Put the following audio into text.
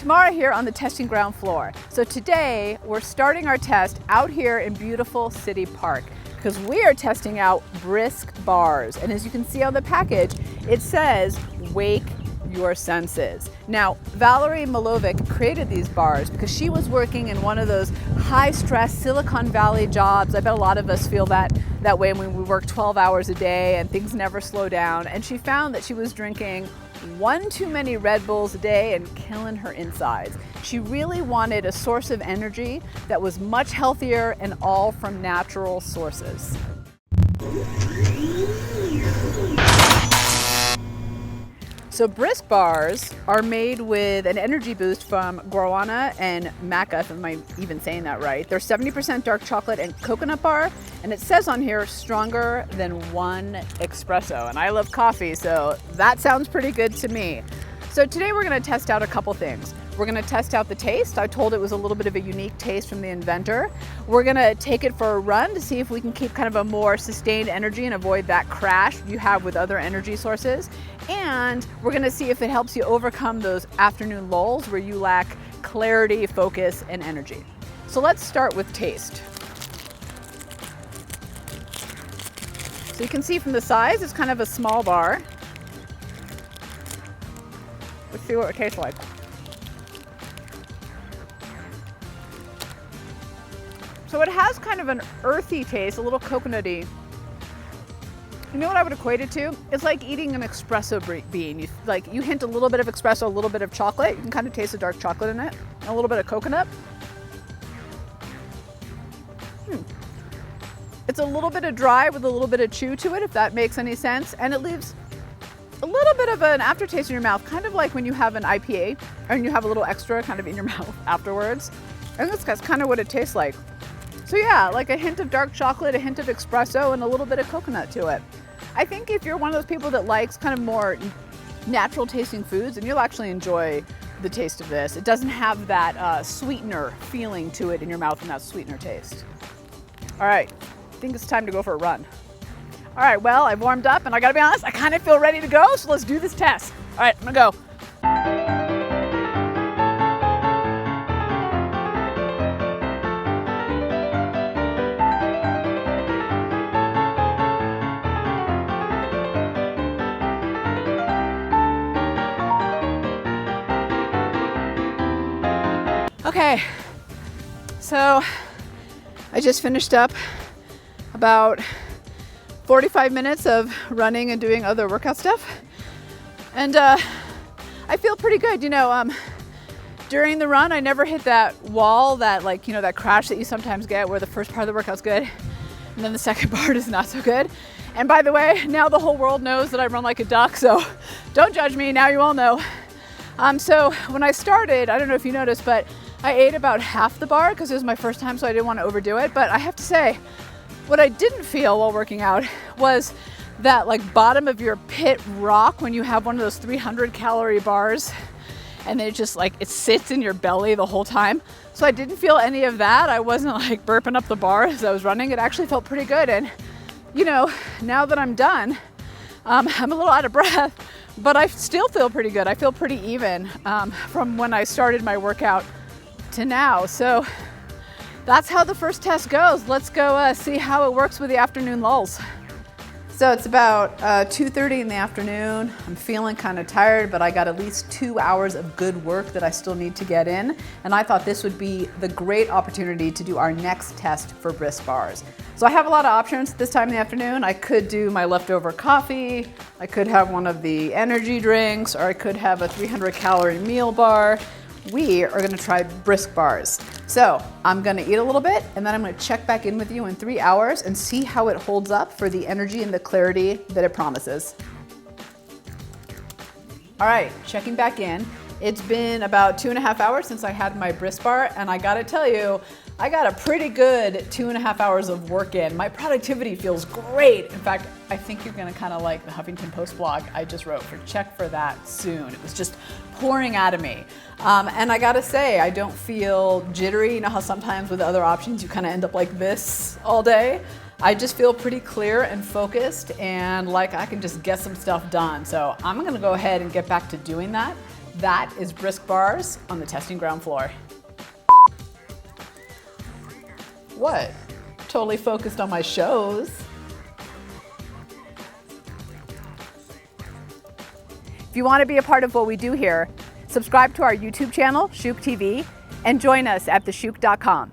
Tamara here on the testing ground floor. So today we're starting our test out here in beautiful City Park because we are testing out BriskBars. And as you can see on the package, it says, wake your senses. Now, Valerie Milovic created these bars because she was working in one of those high-stress Silicon Valley jobs. I bet a lot of us feel that way when we work 12 hours a day and things never slow down. And she found that she was drinking one too many Red Bulls a day and killing her insides. She really wanted a source of energy that was much healthier and all from natural sources. So BriskBars are made with an energy boost from guarana and maca, if I'm even saying that right. They're 70% dark chocolate and coconut bar, and it says on here, stronger than one espresso. And I love coffee, so that sounds pretty good to me. So today we're gonna test out a couple things. We're gonna test out the taste. I told it was a little bit of a unique taste from the inventor. We're gonna take it for a run to see if we can keep kind of a more sustained energy and avoid that crash you have with other energy sources. And we're gonna see if it helps you overcome those afternoon lulls where you lack clarity, focus, and energy. So let's start with taste. So you can see from the size, it's kind of a small bar. Let's see what it tastes like. So it has kind of an earthy taste, a little coconutty. You know what I would equate it to? It's like eating an espresso bean. You hint a little bit of espresso, a little bit of chocolate. You can kind of taste the dark chocolate in it, and a little bit of coconut. It's a little bit of dry with a little bit of chew to it, if that makes any sense. And it leaves a little bit of an aftertaste in your mouth, kind of like when you have an IPA, and you have a little extra kind of in your mouth afterwards. I think that's kind of what it tastes like. So yeah, like a hint of dark chocolate, a hint of espresso, and a little bit of coconut to it. I think if you're one of those people that likes kind of more natural tasting foods, then you'll actually enjoy the taste of this. It doesn't have that sweetener feeling to it in your mouth and that sweetener taste. All right, I think it's time to go for a run. All right, well, I've warmed up and I gotta be honest, I kind of feel ready to go, so let's do this test. All right, I'm gonna go. Okay, so I just finished up about 45 minutes of running and doing other workout stuff. And I feel pretty good. You know, during the run, I never hit that wall, that that crash that you sometimes get where the first part of the workout's good and then the second part is not so good. And by the way, now the whole world knows that I run like a duck, so don't judge me, now you all know. So when I started, I don't know if you noticed, but I ate about half the bar because it was my first time, so I didn't want to overdo it. But I have to say, what I didn't feel while working out was that bottom of your pit rock when you have one of those 300 calorie bars and then it just it sits in your belly the whole time. So I didn't feel any of that. I wasn't burping up the bar as I was running. It actually felt pretty good. And you know, now that I'm done, I'm a little out of breath, but I still feel pretty good. I feel pretty even from when I started my workout to now. So that's how the first test goes. Let's go see how it works with the afternoon lulls. So it's about 2:30 in the afternoon. I'm feeling kind of tired, but I got at least 2 hours of good work that I still need to get in. And I thought this would be the great opportunity to do our next test for BriskBars. So I have a lot of options this time in the afternoon. I could do my leftover coffee, I could have one of the energy drinks, or I could have a 300 calorie meal bar. We are gonna try BriskBars. So I'm gonna eat a little bit and then I'm gonna check back in with you in 3 hours and see how it holds up for the energy and the clarity that it promises. All right, checking back in. It's been about 2.5 hours since I had my BriskBar, and I gotta tell you, I got a pretty good 2.5 hours of work in. My productivity feels great. In fact, I think you're gonna kind of like the Huffington Post blog I just wrote. Check for that soon. It was just pouring out of me. And I gotta say, I don't feel jittery. You know how sometimes with other options you kind of end up like this all day? I just feel pretty clear and focused and like I can just get some stuff done. So I'm gonna go ahead and get back to doing that. That is BriskBars on the testing ground floor. What? Totally focused on my shows. If you want to be a part of what we do here, subscribe to our YouTube channel, Shuuk TV, and join us at theshuuk.com.